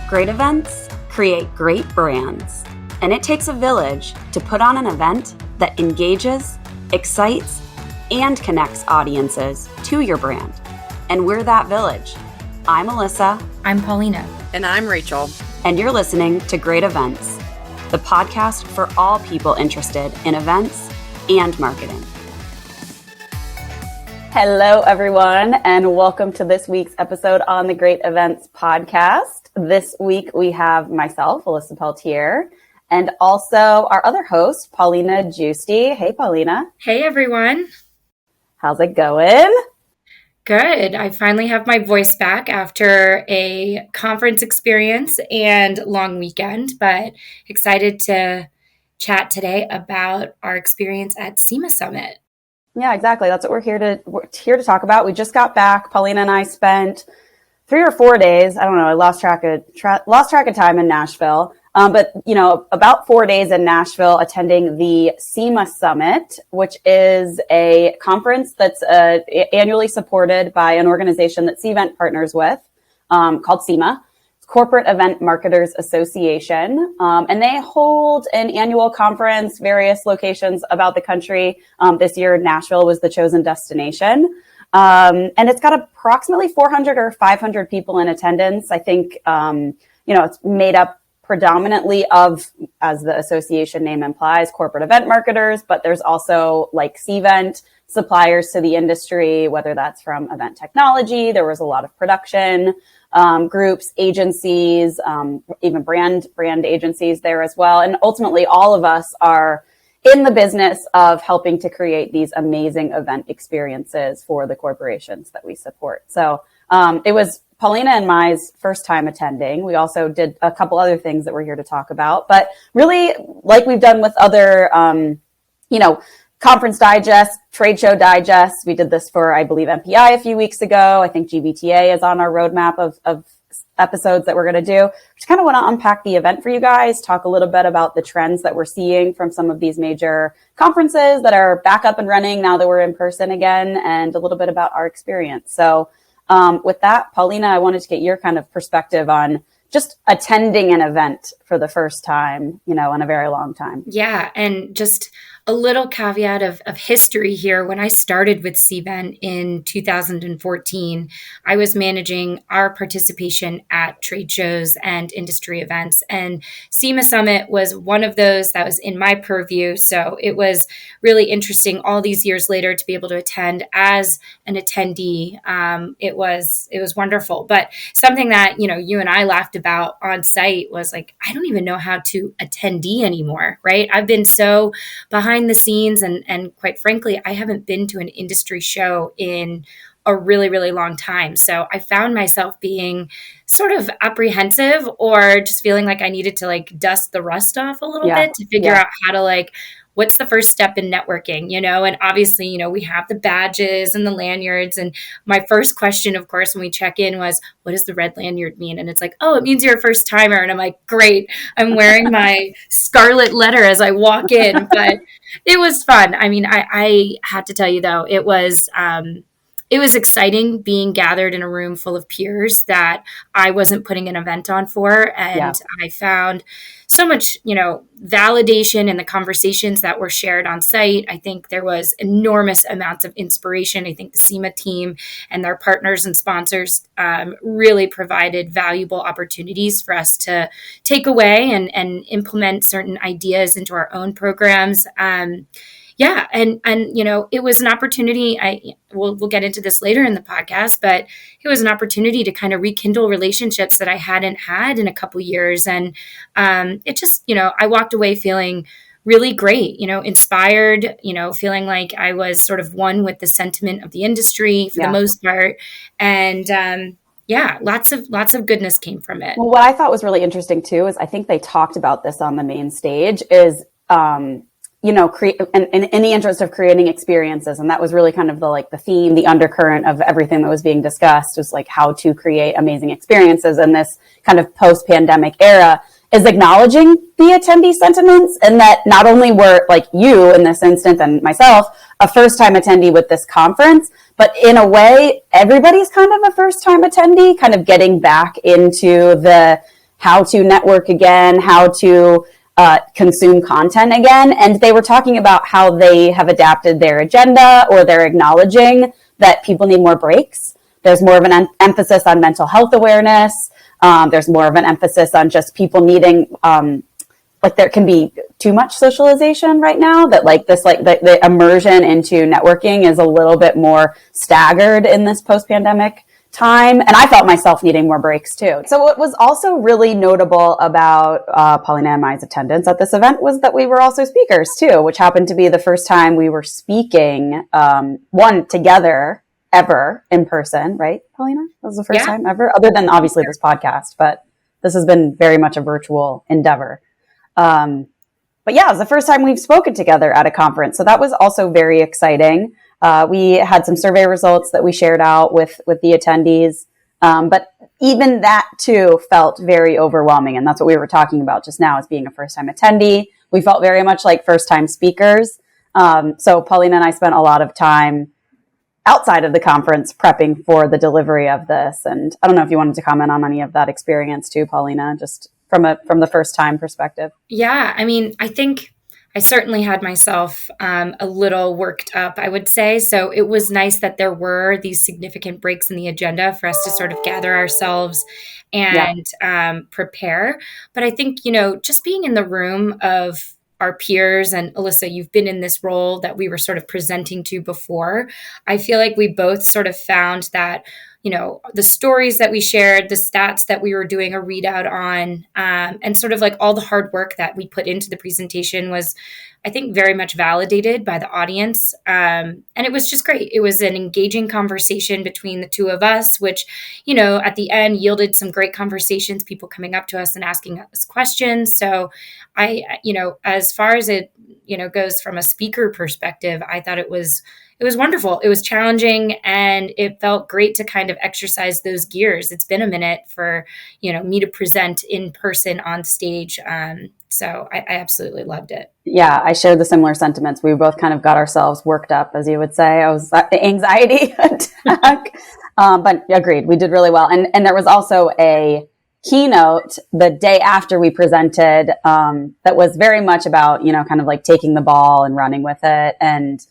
Great events create great brands, and it takes a village to put on an event that engages, excites, and connects audiences to your brand. And we're that village. I'm Alyssa. I'm Paulina. And I'm Rachel. And you're listening to Great Events, the podcast for all people interested in events and marketing. Hello, everyone, and welcome to this week's episode on the Great Events podcast. This week, we have myself, Alyssa Peltier, and also our other host, Paulina Giusti. Hey, Paulina. Hey, everyone. How's it going? Good. I finally have my voice back after a conference experience and long weekend, but excited to chat today about our experience at Sema Summit. Yeah, exactly. That's what we're here to talk about. We just got back. Paulina and I spent 3 or 4 days. I don't know. I lost track of time in Nashville. But about 4 days in Nashville attending the Sema Summit, which is a conference that's annually supported by an organization that CEvent partners with, called CEMA. Corporate Event Marketers Association, and they hold an annual conference, various locations about the country. This year, Nashville was the chosen destination, and it's got approximately 400 or 500 people in attendance. I think it's made up predominantly of, as the association name implies, corporate event marketers, but there's also like CEvent suppliers to the industry, whether that's from event technology. There was a lot of production groups, agencies, even brand agencies there as well. And ultimately, all of us are in the business of helping to create these amazing event experiences for the corporations that we support. So it was Paulina and my's first time attending. We also did a couple other things that we're here to talk about, but really, like we've done with other, conference digest, trade show digest. We did this for, I believe, MPI a few weeks ago. I think GBTA is on our roadmap of episodes that we're going to do. Just kind of want to unpack the event for you guys, talk a little bit about the trends that we're seeing from some of these major conferences that are back up and running now that we're in person again, and a little bit about our experience. So with that, Paulina, I wanted to get your kind of perspective on just attending an event for the first time, in a very long time. Yeah, and just a little caveat of history here. When I started with CEvent in 2014, I was managing our participation at trade shows and industry events. And Sema Summit was one of those that was in my purview. So it was really interesting all these years later to be able to attend as an attendee. It was wonderful. But something that, you and I laughed about on site was like, I don't even know how to attendee anymore, right? I've been so behind the scenes and quite frankly, I haven't been to an industry show in a really, really long time. So I found myself being sort of apprehensive or just feeling like I needed to dust the rust off a little bit to figure out how to what's the first step in networking, and obviously, we have the badges and the lanyards. And my first question, of course, when we check in was, what does the red lanyard mean? And it's like, oh, it means you're a first timer. And I'm like, great. I'm wearing my scarlet letter as I walk in, but it was fun. I mean, I had to tell you though, it was exciting being gathered in a room full of peers that I wasn't putting an event on for. And I found so much, validation in the conversations that were shared on site. I think there was enormous amounts of inspiration. I think the SEMA team and their partners and sponsors really provided valuable opportunities for us to take away and implement certain ideas into our own programs. Yeah. And it was an opportunity. We'll get into this later in the podcast, but it was an opportunity to kind of rekindle relationships that I hadn't had in a couple years. And it just, I walked away feeling really great, inspired, feeling like I was sort of one with the sentiment of the industry for the most part. And lots of goodness came from it. Well, what I thought was really interesting too, is I think they talked about this on the main stage is, create in the interest of creating experiences. And that was really kind of the theme, the undercurrent of everything that was being discussed was how to create amazing experiences in this kind of post-pandemic era, is acknowledging the attendee sentiments, and that not only were you in this instance and myself a first-time attendee with this conference, but in a way, everybody's kind of a first-time attendee, kind of getting back into the how to network again, how to consume content again. And they were talking about how they have adapted their agenda, or they're acknowledging that people need more breaks. There's more of an emphasis on mental health awareness. There's more of an emphasis on just people needing, like there can be too much socialization right now, that like this, like the immersion into networking is a little bit more staggered in this post-pandemic time. And I felt myself needing more breaks too. So what was also really notable about Paulina and Mai's attendance at this event was that we were also speakers too, which happened to be the first time we were speaking, one together ever in person, right, Paulina? That was the first time ever, other than obviously this podcast, but this has been very much a virtual endeavor. But yeah, it was the first time we've spoken together at a conference. So that was also very exciting. We had some survey results that we shared out with the attendees. But even that too felt very overwhelming. And that's what we were talking about just now, as being a first time attendee. We felt very much like first time speakers. So Paulina and I spent a lot of time outside of the conference prepping for the delivery of this. And I don't know if you wanted to comment on any of that experience too, Paulina, just from the first time perspective. Yeah, I mean, I think I certainly had myself a little worked up, I would say. So it was nice that there were these significant breaks in the agenda for us to sort of gather ourselves and prepare. But I think, just being in the room of our peers, and Alyssa, you've been in this role that we were sort of presenting to before. I feel like we both sort of found that the stories that we shared, the stats that we were doing a readout on, and sort of like all the hard work that we put into the presentation was, I think, very much validated by the audience. And it was just great. It was an engaging conversation between the two of us, which, at the end yielded some great conversations, people coming up to us and asking us questions. So as far as it, goes from a speaker perspective, I thought it was wonderful. It was challenging, and it felt great to kind of exercise those gears. It's been a minute for, me to present in person on stage. So I absolutely loved it. Yeah, I shared the similar sentiments. We both kind of got ourselves worked up, as you would say. I was the anxiety attack, but agreed. We did really well. And there was also a keynote the day after we presented that was very much about, kind of like taking the ball and running with it, and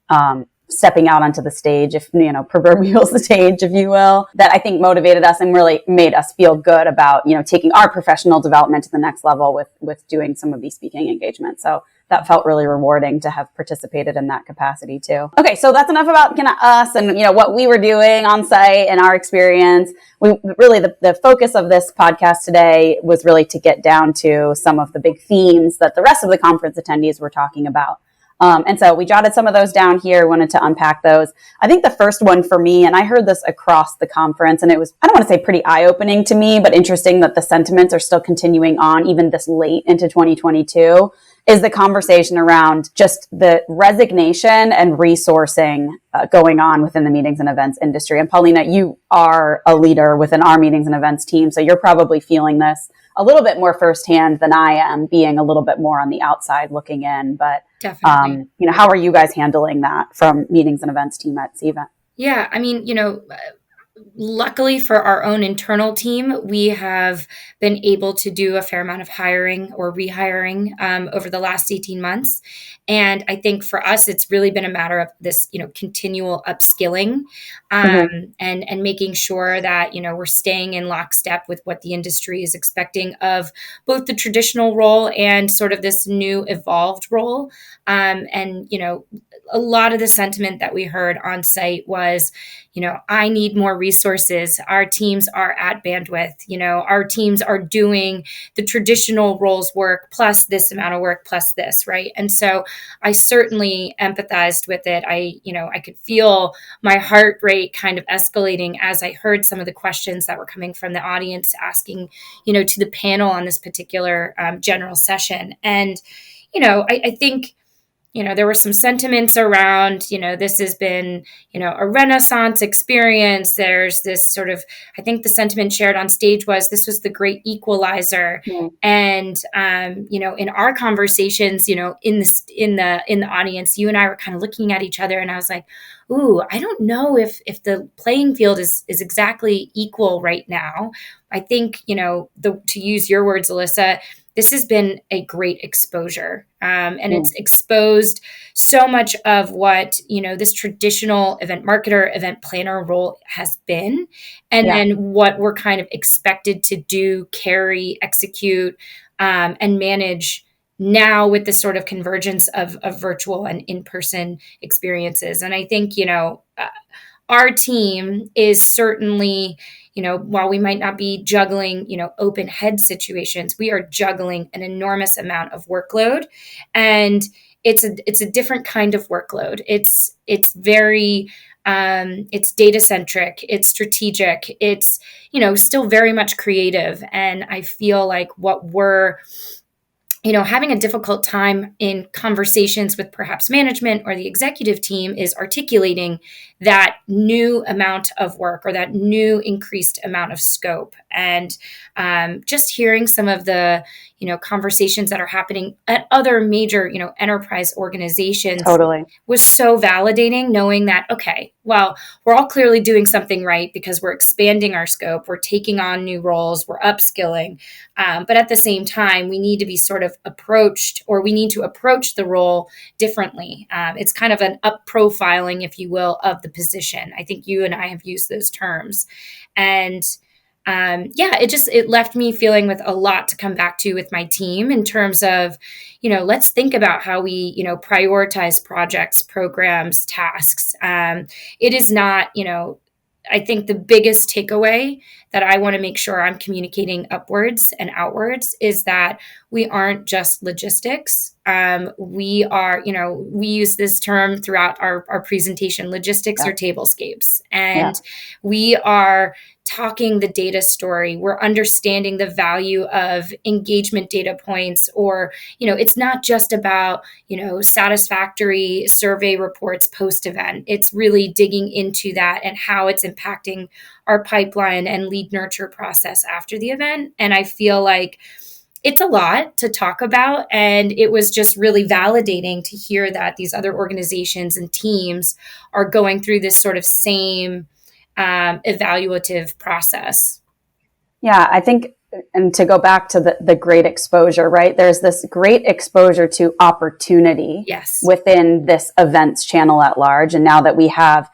stepping out onto the stage, if proverbial stage, if you will, that I think motivated us and really made us feel good about taking our professional development to the next level with doing some of these speaking engagements. So that felt really rewarding to have participated in that capacity too. Okay, so that's enough about kind of us and what we were doing on site and our experience. We really the focus of this podcast today was really to get down to some of the big themes that the rest of the conference attendees were talking about. And so we jotted some of those down here, wanted to unpack those. I think the first one for me, and I heard this across the conference, and it was, I don't want to say pretty eye-opening to me, but interesting that the sentiments are still continuing on even this late into 2022, is the conversation around just the resignation and resourcing going on within the meetings and events industry. And Paulina, you are a leader within our meetings and events team, so you're probably feeling this a little bit more firsthand than I am, being a little bit more on the outside looking in. But definitely, how are you guys handling that from meetings and events team at CEMA? Yeah, I mean, luckily for our own internal team, we have been able to do a fair amount of hiring or rehiring over the last 18 months. And I think for us, it's really been a matter of this, continual upskilling and making sure that, we're staying in lockstep with what the industry is expecting of both the traditional role and sort of this new evolved role. A lot of the sentiment that we heard on site was, I need more resources. Our teams are at bandwidth. Our teams are doing the traditional roles work plus this amount of work plus this, right? And so I certainly empathized with it. I could feel my heart rate kind of escalating as I heard some of the questions that were coming from the audience asking, to the panel on this particular general session. And, I think there were some sentiments around, this has been, a Renaissance experience. There's this sort of, I think the sentiment shared on stage was this was the great equalizer. Mm. And, in our conversations, in the audience, you and I were kind of looking at each other and I was like, ooh, I don't know if the playing field is exactly equal right now. I think, to use your words, Alyssa, this has been a great exposure. And it's exposed so much of what, this traditional event marketer, event planner role has been. And then what we're kind of expected to do, carry, execute, and manage now with this sort of convergence of virtual and in-person experiences. And I think, our team is certainly, while we might not be juggling, open head situations, we are juggling an enormous amount of workload. And it's a different kind of workload. It's very, it's data centric, it's strategic, it's, still very much creative. And I feel like what we're having a difficult time in conversations with perhaps management or the executive team is articulating that new amount of work or that new increased amount of scope. And just hearing some of the, conversations that are happening at other major, enterprise organizations was so validating, knowing that, okay, well, we're all clearly doing something right because we're expanding our scope, we're taking on new roles, we're upskilling. But at the same time, we need to be sort of approached, or we need to approach the role differently. It's kind of an up profiling, if you will, of the position. I think you and I have used those terms. And it left me feeling with a lot to come back to with my team in terms of, let's think about how we, prioritize projects, programs, tasks. It is not, I think the biggest takeaway that I want to make sure I'm communicating upwards and outwards is that we aren't just logistics. We are, we use this term throughout our presentation, logistics are tablescapes. And we are talking the data story. We're understanding the value of engagement data points, or, it's not just about, satisfactory survey reports post-event. It's really digging into that and how it's impacting our pipeline and lead nurture process after the event. And I feel like it's a lot to talk about. And it was just really validating to hear that these other organizations and teams are going through this sort of same evaluative process. Yeah, I think, and to go back to the great exposure, right? There's this great exposure to opportunity within this events channel at large. And now that we have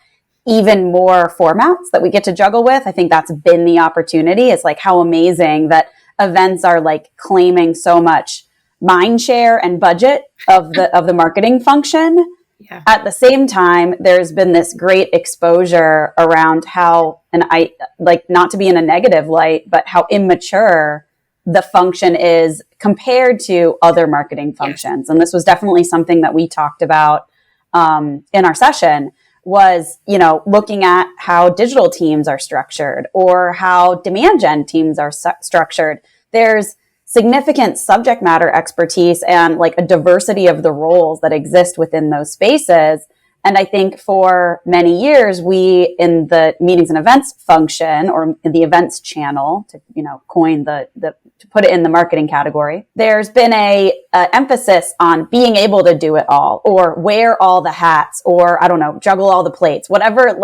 even more formats that we get to juggle with, I think that's been the opportunity. It's like how amazing that events are like claiming so much mind share and budget of the marketing function. Yeah. At the same time, there's been this great exposure around how, and I like not to be in a negative light, but how immature the function is compared to other marketing functions. And this was definitely something that we talked about in our session was, looking at how digital teams are structured or how demand gen teams are structured. There's significant subject matter expertise and like a diversity of the roles that exist within those spaces. And I think for many years, we in the meetings and events function or in the events channel to, coin to put it in the marketing category, there's been a emphasis on being able to do it all or wear all the hats or, I don't know, juggle all the plates, whatever,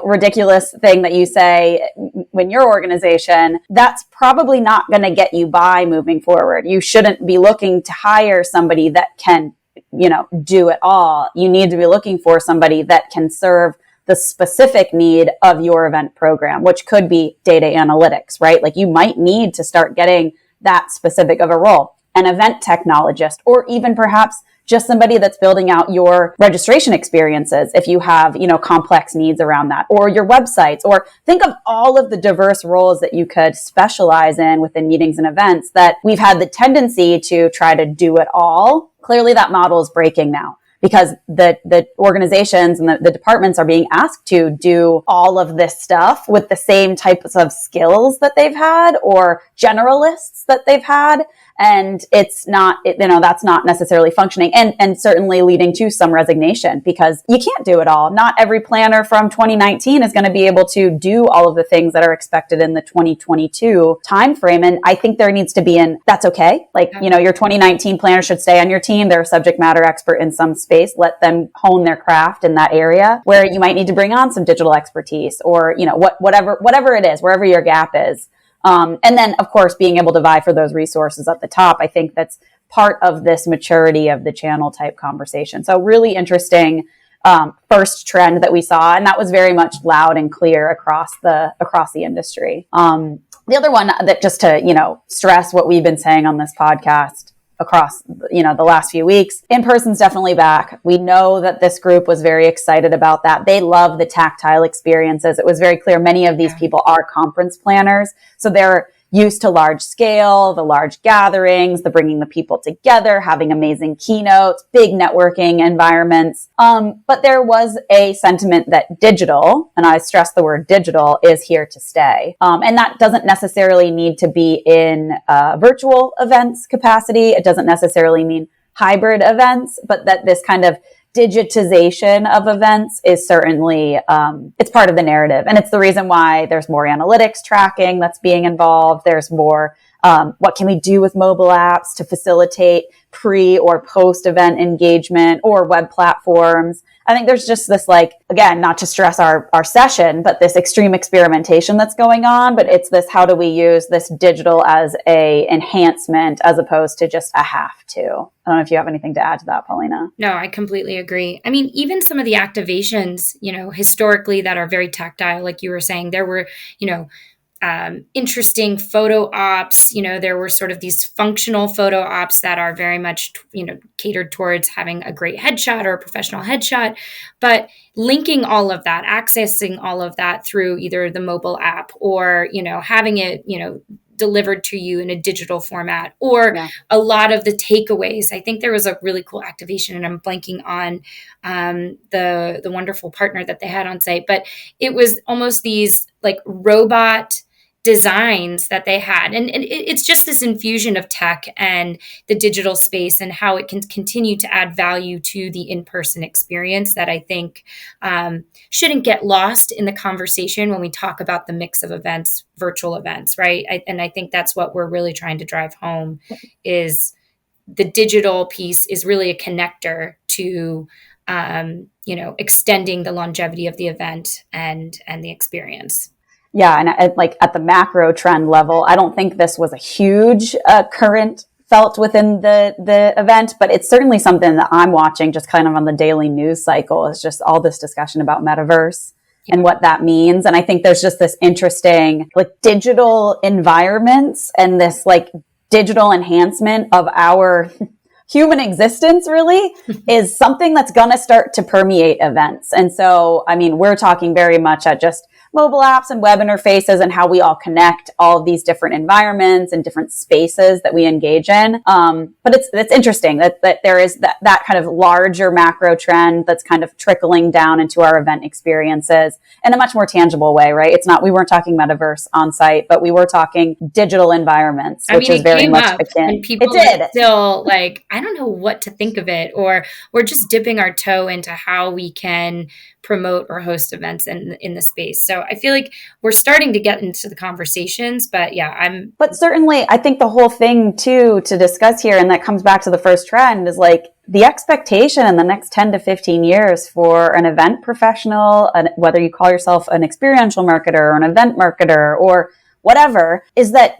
ridiculous thing that you say when your organization, that's probably not going to get you by moving forward. You shouldn't be looking to hire somebody that can do it all. You need to be looking for somebody that can serve the specific need of your event program, which could be data analytics, right? Like you might need to start getting that specific of a role, an event technologist, or even perhaps just somebody that's building out your registration experiences if you have, complex needs around that, or your websites, or think of all of the diverse roles that you could specialize in within meetings and events that we've had the tendency to try to do it all. Clearly that model is breaking now. because the organizations and the departments are being asked to do all of this stuff with the same types of skills that they've had or generalists that they've had. And it's not, that's not necessarily functioning, and certainly leading to some resignation, because you can't do it all. Not every planner from 2019 is going to be able to do all of the things that are expected in the 2022 timeframe. And I think there needs to be that's okay. Like, your 2019 planner should stay on your team. They're a subject matter expert in some space. Let them hone their craft in that area, where you might need to bring on some digital expertise, or, whatever it is, wherever your gap is. And then, of course, being able to vie for those resources at the top. I think that's part of this maturity of the channel type conversation. So really interesting first trend that we saw, and that was very much loud and clear across the industry. The other one that, just to stress what we've been saying on this podcast across the last few weeks, in-person's definitely back. We know that this group was very excited about that. They love the tactile experiences. It was very clear many of these people are conference planners, so they're used to large scale, the large gatherings, the bringing the people together, having amazing keynotes, big networking environments. But there was a sentiment that digital, and I stress the word digital, is here to stay. And that doesn't necessarily need to be in virtual events capacity. It doesn't necessarily mean hybrid events, but that this kind of digitization of events is certainly, it's part of the narrative. And it's the reason why there's more analytics tracking that's being involved. There's more, what can we do with mobile apps to facilitate pre or post event engagement, or web platforms. I think there's just this, again, not to stress our session, but this extreme experimentation that's going on. But it's this, how do we use this digital as a enhancement as opposed to just a have to? I don't know if you have anything to add to that, Paulina. No, I completely agree. I mean, even some of the activations, historically that are very tactile, like you were saying, there were, interesting photo ops. There were sort of these functional photo ops that are very much, catered towards having a great headshot or a professional headshot, but linking all of that, accessing all of that through either the mobile app or, having it, delivered to you in a digital format, or a lot of the takeaways. I think there was a really cool activation, and I'm blanking on the wonderful partner that they had on site, but it was almost these robot designs that they had. And it's just this infusion of tech and the digital space and how it can continue to add value to the in-person experience that I think shouldn't get lost in the conversation when we talk about the mix of events, virtual events, right? And I think that's what we're really trying to drive home, is the digital piece is really a connector to extending the longevity of the event and the experience. Yeah. And at the macro trend level, I don't think this was a huge current felt within the event, but it's certainly something that I'm watching just kind of on the daily news cycle, is just all this discussion about metaverse and what that means. And I think there's just this interesting digital environments and this digital enhancement of our human existence really is something that's going to start to permeate events. And so, I mean, we're talking very much at just mobile apps and web interfaces and how we all connect all of these different environments and different spaces that we engage in. But it's interesting that there is that kind of larger macro trend that's kind of trickling down into our event experiences in a much more tangible way, right? We weren't talking metaverse on site, but we were talking digital environments, which is very much akin. And people are still I don't know what to think of it, or we're just dipping our toe into how we can promote or host events in the space. So I feel like we're starting to get into the conversations, but But certainly I think the whole thing too to discuss here, and that comes back to the first trend, is the expectation in the next 10 to 15 years for an event professional, whether you call yourself an experiential marketer or an event marketer or whatever, is that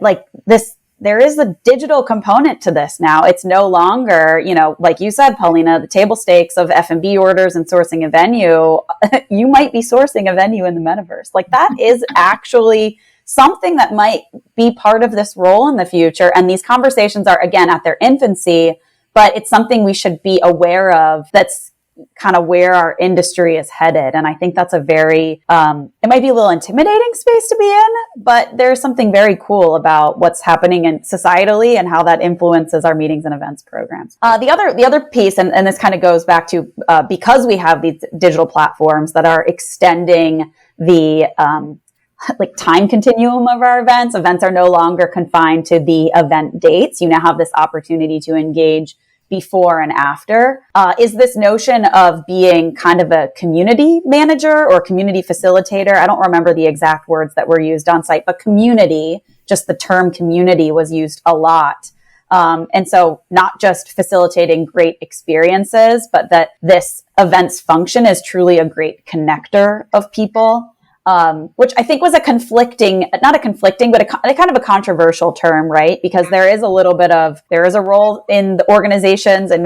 there is a digital component to this now. It's no longer, like you said, Paulina, the table stakes of F&B orders and sourcing a venue. You might be sourcing a venue in the metaverse. That is actually something that might be part of this role in the future. And these conversations are, again, at their infancy, but it's something we should be aware of that's kind of where our industry is headed. And I think that's a very, it might be a little intimidating space to be in, but there's something very cool about what's happening in societally and how that influences our meetings and events programs. The other piece, and this kind of goes back to, because we have these digital platforms that are extending the, like time continuum of our events. Events are no longer confined to the event dates. You now have this opportunity to engage before and after, is this notion of being kind of a community manager or community facilitator. I don't remember the exact words that were used on site, but community, just the term community was used a lot. And so not just facilitating great experiences, but that this events function is truly a great connector of people. Which I think was not a conflicting, but a kind of a controversial term, right? Because there is a role in the organizations, and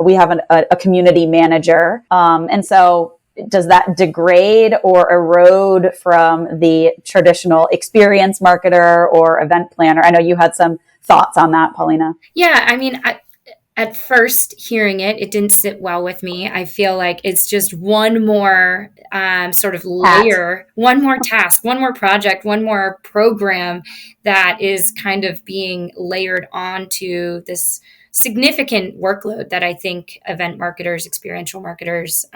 we have a community manager. And so does that degrade or erode from the traditional experience marketer or event planner? I know you had some thoughts on that, Paulina. Yeah, I mean, at first hearing it didn't sit well with me. I feel like it's just one more sort of layer, one more task, one more project, one more program that is kind of being layered onto this significant workload that I think event marketers, experiential marketers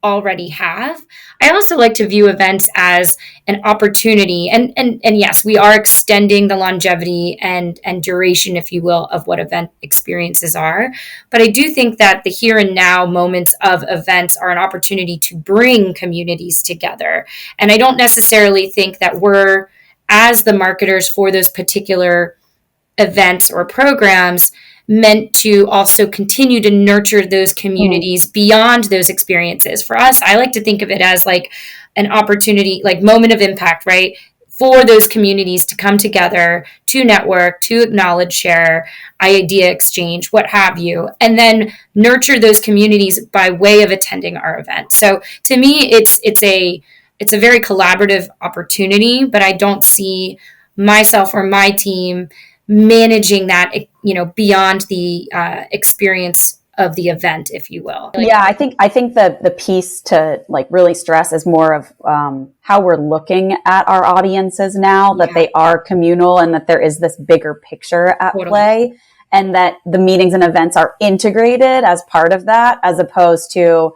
already have. I also like to view events as an opportunity, and yes, we are extending the longevity and duration, if you will, of what event experiences are. But I do think that the here and now moments of events are an opportunity to bring communities together. And I don't necessarily think that we're, as the marketers for those particular events or programs, meant to also continue to nurture those communities beyond those experiences. For us, I like to think of it as like an opportunity, like moment of impact, right? For those communities to come together, to network, to acknowledge, share, idea exchange, what have you, and then nurture those communities by way of attending our event. So to me, it's a very collaborative opportunity, but I don't see myself or my team managing that, beyond the experience of the event, if you will. Yeah, I think the piece to like really stress is more of how we're looking at our audiences now, that they are communal and that there is this bigger picture at play, and that the meetings and events are integrated as part of that, as opposed to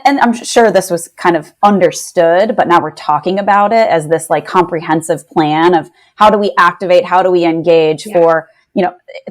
and I'm sure this was kind of understood, but now we're talking about it as this like comprehensive plan of how do we activate, how do we engage for,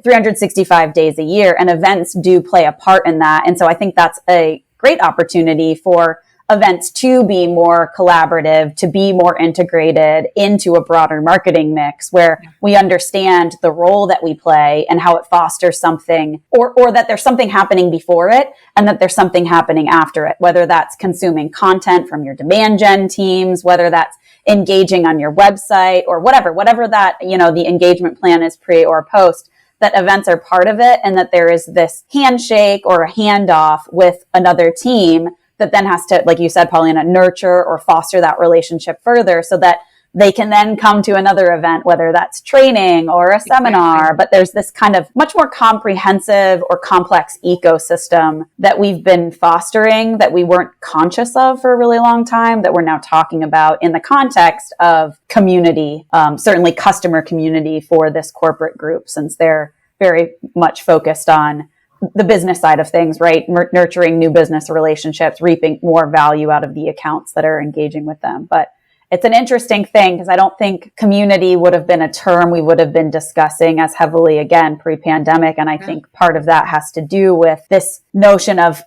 365 days a year, and events do play a part in that. And so I think that's a great opportunity for events to be more collaborative, to be more integrated into a broader marketing mix where we understand the role that we play and how it fosters something, or that there's something happening before it and that there's something happening after it, whether that's consuming content from your demand gen teams, whether that's engaging on your website or whatever that, the engagement plan is pre or post, that events are part of it, and that there is this handshake or a handoff with another team that then has to, like you said, Paulina, nurture or foster that relationship further so that they can then come to another event, whether that's training or a seminar. But there's this kind of much more comprehensive or complex ecosystem that we've been fostering that we weren't conscious of for a really long time, that we're now talking about in the context of community, certainly customer community for this corporate group, since they're very much focused on the business side of things, right? Nurturing new business relationships, reaping more value out of the accounts that are engaging with them. But it's an interesting thing because I don't think community would have been a term we would have been discussing as heavily again pre-pandemic. And I think part of that has to do with this notion of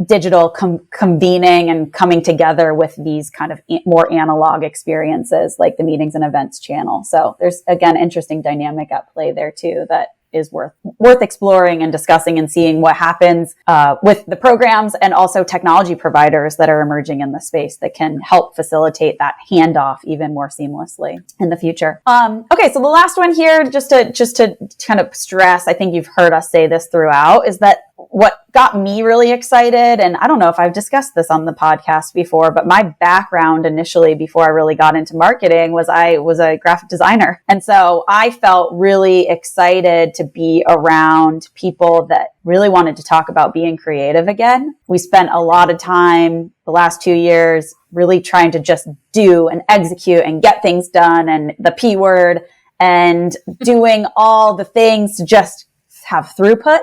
digital convening and coming together with these kind of more analog experiences like the meetings and events channel. So there's, again, interesting dynamic at play there too that is worth exploring and discussing and seeing what happens with the programs and also technology providers that are emerging in the space that can help facilitate that handoff even more seamlessly in the future. Okay, so the last one here, just to kind of stress, I think you've heard us say this throughout, is that what got me really excited, and I don't know if I've discussed this on the podcast before, but my background initially before I really got into marketing was I was a graphic designer. And so I felt really excited to be around people that really wanted to talk about being creative again. We spent a lot of time the last 2 years really trying to just do and execute and get things done, and the P word, and doing all the things to just have throughput.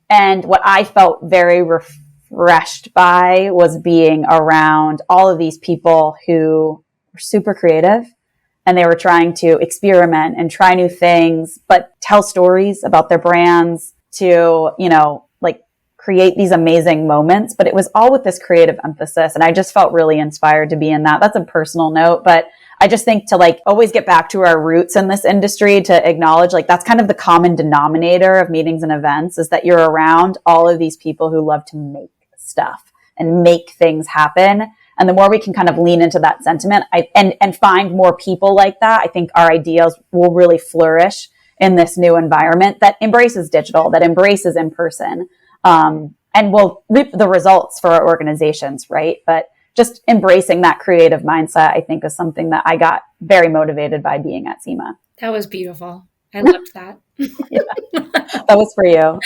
And what I felt very refreshed by was being around all of these people who were super creative, and they were trying to experiment and try new things, but tell stories about their brands to, like create these amazing moments. But it was all with this creative emphasis. And I just felt really inspired to be in that. That's a personal note, but I just think to like always get back to our roots in this industry, to acknowledge like that's kind of the common denominator of meetings and events, is that you're around all of these people who love to make stuff and make things happen. And the more we can kind of lean into that sentiment and find more people like that, I think our ideas will really flourish in this new environment that embraces digital, that embraces in person, and will reap the results for our organizations, right? But just embracing that creative mindset, I think, is something that I got very motivated by being at CEMA. That was beautiful. I loved that. Yeah, that was for you.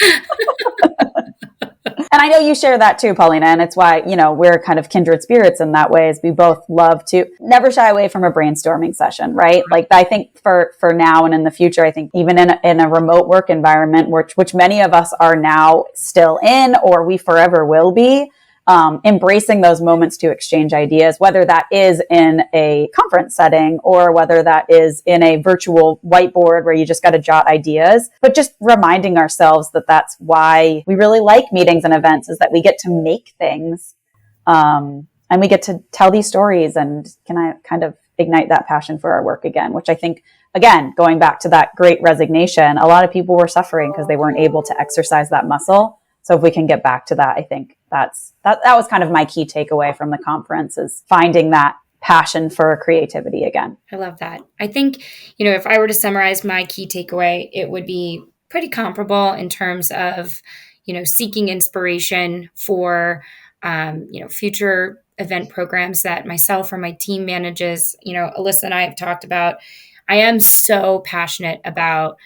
And I know you share that too, Paulina. And it's why, we're kind of kindred spirits in that way, is we both love to never shy away from a brainstorming session, right? Like I think for now and in the future, I think even in a remote work environment, which many of us are now still in, or we forever will be, embracing those moments to exchange ideas, whether that is in a conference setting or whether that is in a virtual whiteboard where you just got to jot ideas, but just reminding ourselves that that's why we really like meetings and events, is that we get to make things, and we get to tell these stories, and can I kind of ignite that passion for our work again, which I think, again, going back to that great resignation, a lot of people were suffering because they weren't able to exercise that muscle. So if we can get back to that, I think that was kind of my key takeaway from the conference, is finding that passion for creativity again. I love that. I think, if I were to summarize my key takeaway, it would be pretty comparable in terms of, seeking inspiration for, future event programs that myself or my team manages. Alyssa and I have talked about, I am so passionate about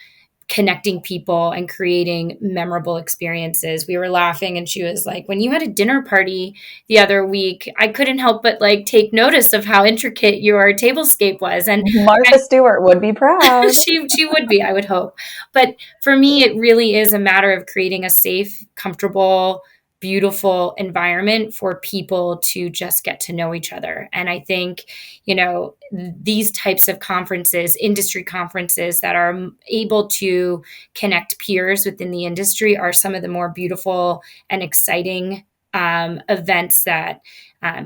connecting people and creating memorable experiences. We were laughing and she was like, when you had a dinner party the other week, I couldn't help but like take notice of how intricate your tablescape was. And Martha Stewart would be proud. she would be, I would hope. But for me, it really is a matter of creating a safe, comfortable, beautiful environment for people to just get to know each other. And I think, these types of conferences, industry conferences that are able to connect peers within the industry, are some of the more beautiful and exciting events that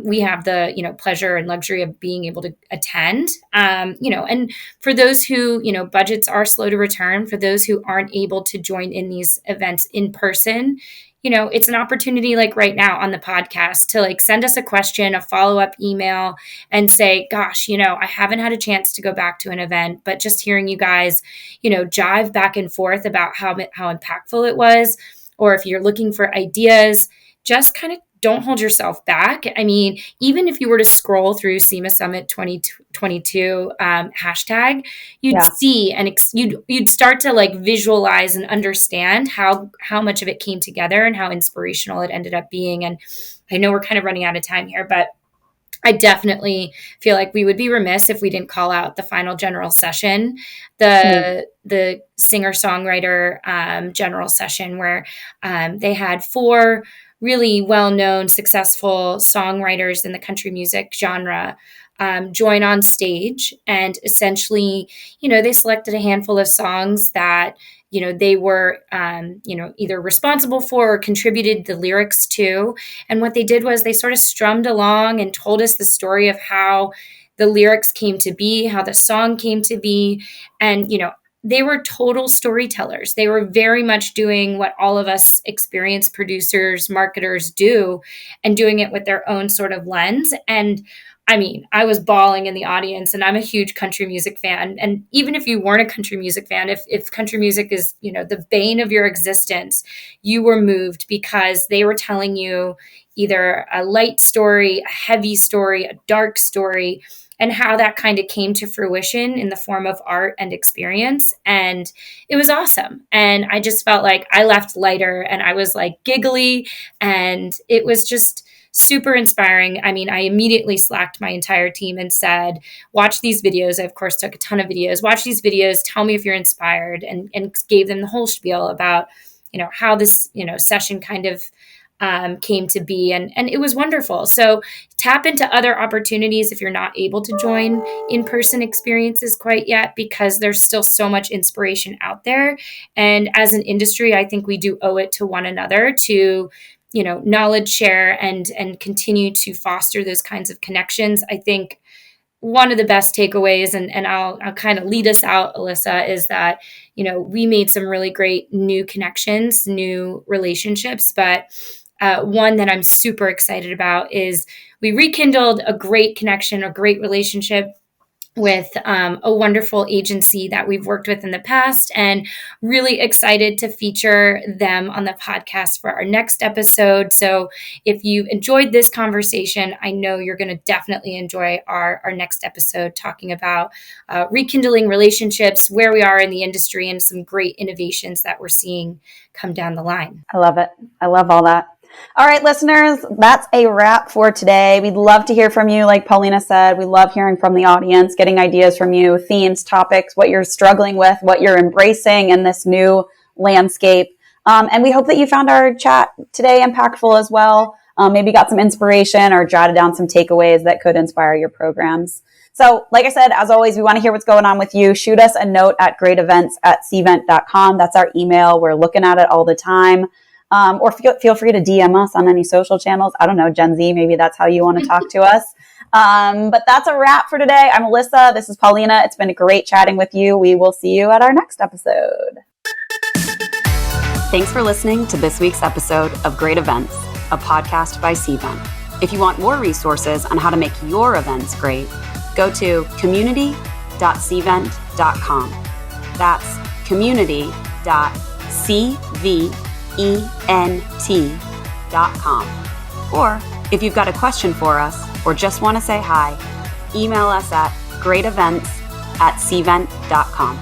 we have the, pleasure and luxury of being able to attend. And for those who, budgets are slow to return, for those who aren't able to join in these events in person, it's an opportunity like right now on the podcast to like send us a question, a follow-up email, and say, gosh, I haven't had a chance to go back to an event, but just hearing you guys, jive back and forth about how impactful it was, or if you're looking for ideas, just kind of don't hold yourself back. I mean, even if you were to scroll through Sema Summit 2022 hashtag, you'd see and you'd start to like visualize and understand how much of it came together and how inspirational it ended up being. And I know we're kind of running out of time here, but I definitely feel like we would be remiss if we didn't call out the final general session, the singer-songwriter general session, where they had 4 really well-known, successful songwriters in the country music genre join on stage. And essentially, they selected a handful of songs that, they were, either responsible for or contributed the lyrics to. And what they did was they sort of strummed along and told us the story of how the lyrics came to be, how the song came to be. And, they were total storytellers. They were very much doing what all of us experienced producers, marketers do, and doing it with their own sort of lens. And I mean, I was bawling in the audience, and I'm a huge country music fan. And even if you weren't a country music fan, if country music is, the bane of your existence, you were moved because they were telling you either a light story, a heavy story, a dark story, and how that kind of came to fruition in the form of art and experience. And it was awesome. And I just felt like I left lighter, and I was like giggly, and it was just super inspiring. I mean, I immediately slacked my entire team and said, watch these videos. I, of course, took a ton of videos. Watch these videos. Tell me if you're inspired, and gave them the whole spiel about, how this, session kind of came to be. And it was wonderful. So tap into other opportunities if you're not able to join in-person experiences quite yet, because there's still so much inspiration out there. And as an industry, I think we do owe it to one another to knowledge share and continue to foster those kinds of connections. I think one of the best takeaways, and I'll kind of lead us out, Alyssa, is that, we made some really great new connections, new relationships, but one that I'm super excited about is we rekindled a great connection, a great relationship with a wonderful agency that we've worked with in the past, and really excited to feature them on the podcast for our next episode. So if you enjoyed this conversation, I know you're going to definitely enjoy our next episode, talking about rekindling relationships, where we are in the industry, and some great innovations that we're seeing come down the line. I love it. I love all that. All right, listeners, that's a wrap for today. We'd love to hear from you. Like Paulina said, we love hearing from the audience, getting ideas from you, themes, topics, what you're struggling with, what you're embracing in this new landscape. And we hope that you found our chat today impactful as well. Maybe got some inspiration or jotted down some takeaways that could inspire your programs. So like I said, as always, we want to hear what's going on with you. Shoot us a note at greatevents@cvent.com. That's our email. We're looking at it all the time. Or feel free to DM us on any social channels. I don't know, Gen Z, maybe that's how you want to talk to us. But that's a wrap for today. I'm Alyssa. This is Paulina. It's been great chatting with you. We will see you at our next episode. Thanks for listening to this week's episode of Great Events, a podcast by CVent. If you want more resources on how to make your events great, go to community.cvent.com. That's community.cvent.com. Or if you've got a question for us or just want to say hi, email us at greatevents@cvent.com.